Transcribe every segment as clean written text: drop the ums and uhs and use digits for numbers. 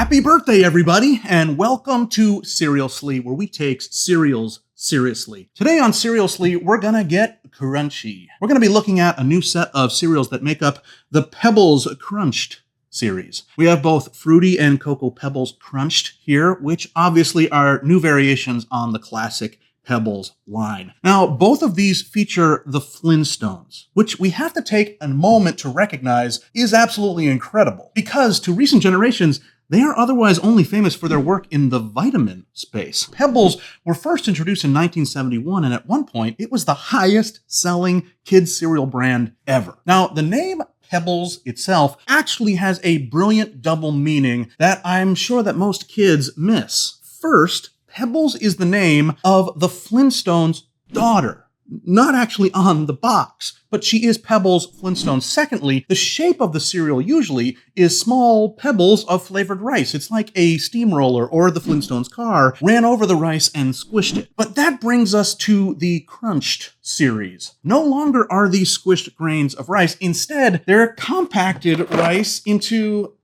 Happy birthday, everybody, and welcome to Cerealsly, where we take cereals seriously. Today on Cerealsly, we're gonna get crunchy. We're gonna be looking at a new set of cereals that make up the Pebbles Crunch'd series. We have both Fruity and Cocoa Pebbles Crunch'd here, which obviously are new variations on the classic Pebbles line. Now, both of these feature the Flintstones, which we have to take a moment to recognize is absolutely incredible, because to recent generations, they are otherwise only famous for their work in the vitamin space. Pebbles were first introduced in 1971, and at one point, it was the highest selling kids cereal brand ever. Now, the name Pebbles itself actually has a brilliant double meaning that I'm sure that most kids miss. First, Pebbles is the name of the Flintstones' daughter. Not actually on the box, but she is Pebbles Flintstone. Secondly, the shape of the cereal usually is small pebbles of flavored rice. It's like a steamroller or the Flintstones car ran over the rice and squished it. But that brings us to the Crunch'd series. No longer are these squished grains of rice. Instead, they're compacted rice into,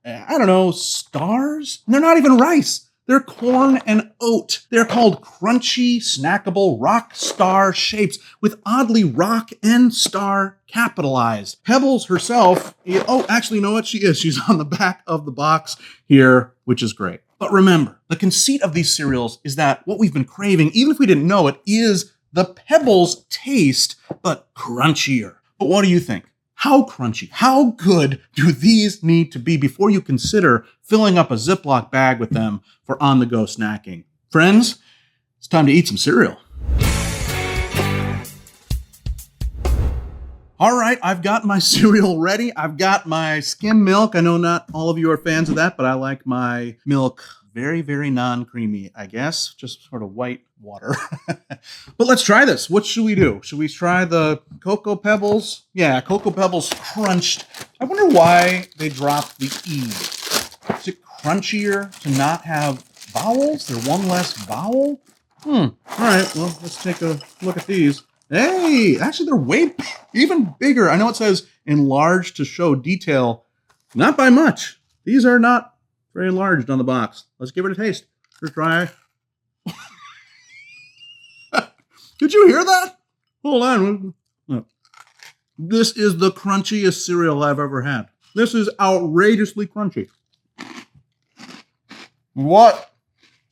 stars? And they're not even rice. They're corn and oat. They're called crunchy, snackable rock star shapes with oddly rock and star capitalized. Pebbles herself, you know what she is? She's on the back of the box here, which is great. But remember, the conceit of these cereals is that what we've been craving, even if we didn't know it, is the Pebbles taste, but crunchier. But what do you think? How crunchy, how good do these need to be before you consider filling up a Ziploc bag with them for on-the-go snacking? Friends, it's time to eat some cereal. All right, I've got my cereal ready. I've got my skim milk. I know not all of you are fans of that, but I like my milk very, very non-creamy, I guess. Just sort of white water. But let's try this. What should we do? Should we try the Cocoa Pebbles? Yeah, Cocoa Pebbles Crunch'd. I wonder why they dropped the E. Is it crunchier to not have vowels? They're one less vowel? All right, well, let's take a look at these. Hey, actually, they're even bigger. I know it says enlarged to show detail. Not by much. These are not very enlarged on the box. Let's give it a taste. First try. Did you hear that? Hold on. This is the crunchiest cereal I've ever had. This is outrageously crunchy. What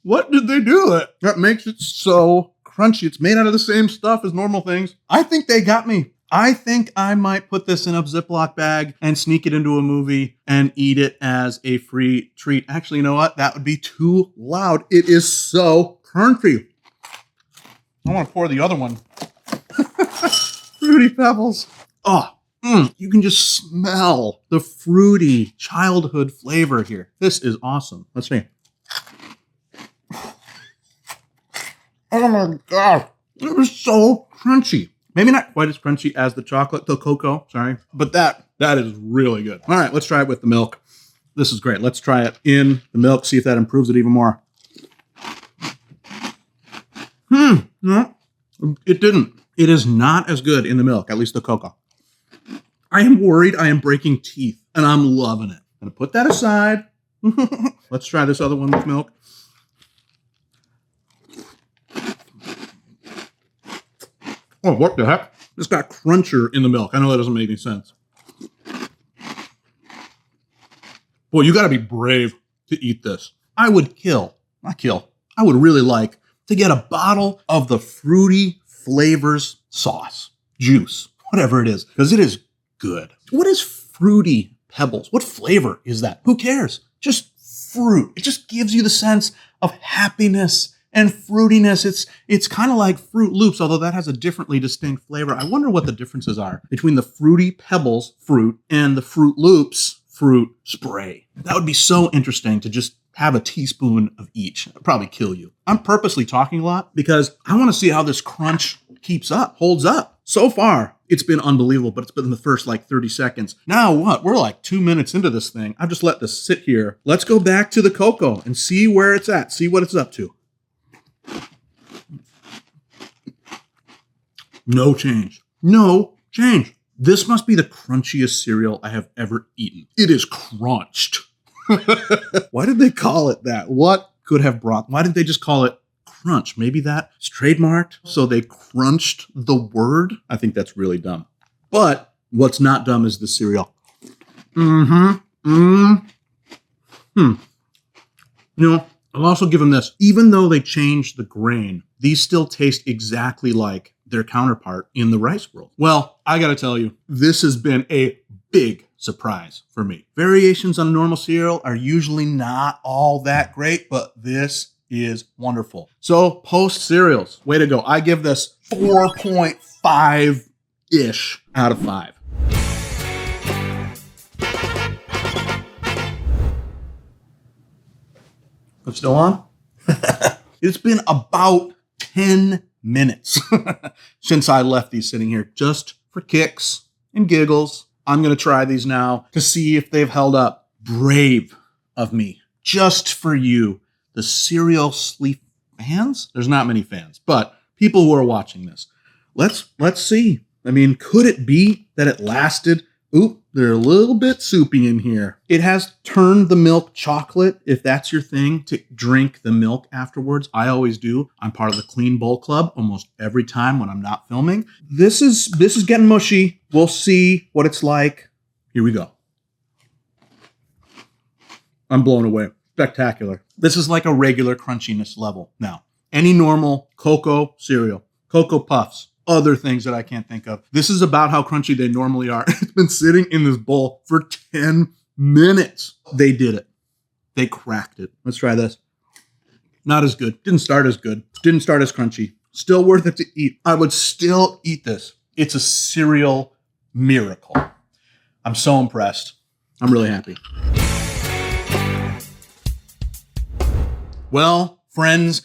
did they do that makes it so crunchy? It's made out of the same stuff as normal things. I think they got me. I think I might put this in a Ziploc bag and sneak it into a movie and eat it as a free treat. Actually, you know what? That would be too loud. It is so crunchy. I want to pour the other one. Fruity Pebbles. You can just smell the fruity childhood flavor here. This is awesome. Let's see. Oh my God. It was so crunchy. Maybe not quite as crunchy as the cocoa, sorry. But that is really good. All right, let's try it with the milk. This is great. Let's try it in the milk, see if that improves it even more. No, it didn't. It is not as good in the milk, at least the cocoa. I am worried I am breaking teeth, and I'm loving it. I'm going to put that aside. Let's try this other one with milk. Oh, what the heck? This got cruncher in the milk. I know that doesn't make any sense. Boy, you got to be brave to eat this. I would I would really like to get a bottle of the Fruity Flavors sauce, juice, whatever it is, because it is good. What is Fruity Pebbles? What flavor is that? Who cares? Just fruit. It just gives you the sense of happiness and fruitiness. It's kind of like Fruit Loops, although that has a differently distinct flavor. I wonder what the differences are between the Fruity Pebbles fruit and the Fruit Loops fruit spray. That would be so interesting to just have a teaspoon of each. It'd probably kill you. I'm purposely talking a lot because I want to see how this crunch holds up. So far, it's been unbelievable, but it's been the first 30 seconds. Now what? We're 2 minutes into this thing. I've just let this sit here. Let's go back to the cocoa and see where it's at. See what it's up to. No change. No change. This must be the crunchiest cereal I have ever eaten. It is crunched. Why did they call it that? What could have why didn't they just call it crunch? Maybe that's trademarked, so they crunched the word? I think that's really dumb. But what's not dumb is the cereal. You know, I'll also give them this. Even though they changed the grain, these still taste exactly like their counterpart in the rice world. Well, I gotta tell you, this has been a big surprise for me. Variations on normal cereal are usually not all that great, but this is wonderful. So, Post cereals, way to go. I give this 4.5-ish out of 5. I'm still on? It's been about 10 minutes since I left these sitting here just for kicks and giggles. I'm going to try these now to see if they've held up. Brave of me. Just for you, the Cerealsly fans? There's not many fans, but people who are watching this. Let's see. I mean, could it be that it lasted? Oop, they're a little bit soupy in here. It has turned the milk chocolate, if that's your thing, to drink the milk afterwards. I always do. I'm part of the Clean Bowl Club almost every time when I'm not filming. This is getting mushy. We'll see what it's like. Here we go. I'm blown away. Spectacular. This is like a regular crunchiness level. Now, any normal cocoa cereal, Cocoa Puffs, other things that I can't think of. This is about how crunchy they normally are. It's been sitting in this bowl for 10 minutes. They did it. They cracked it. Let's try this. Not as good. Didn't start as good. Didn't start as crunchy. Still worth it to eat. I would still eat this. It's a cereal miracle. I'm so impressed. I'm really happy. Well, friends,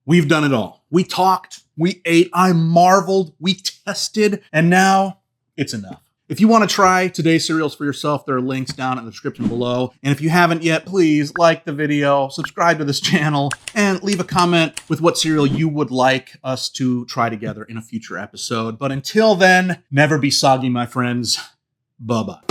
we've done it all. We talked, we ate, I marveled, we tested, and now it's enough. If you want to try today's cereals for yourself, there are links down in the description below. And if you haven't yet, please like the video, subscribe to this channel, and leave a comment with what cereal you would like us to try together in a future episode. But until then, never be soggy, my friends. Bye-bye.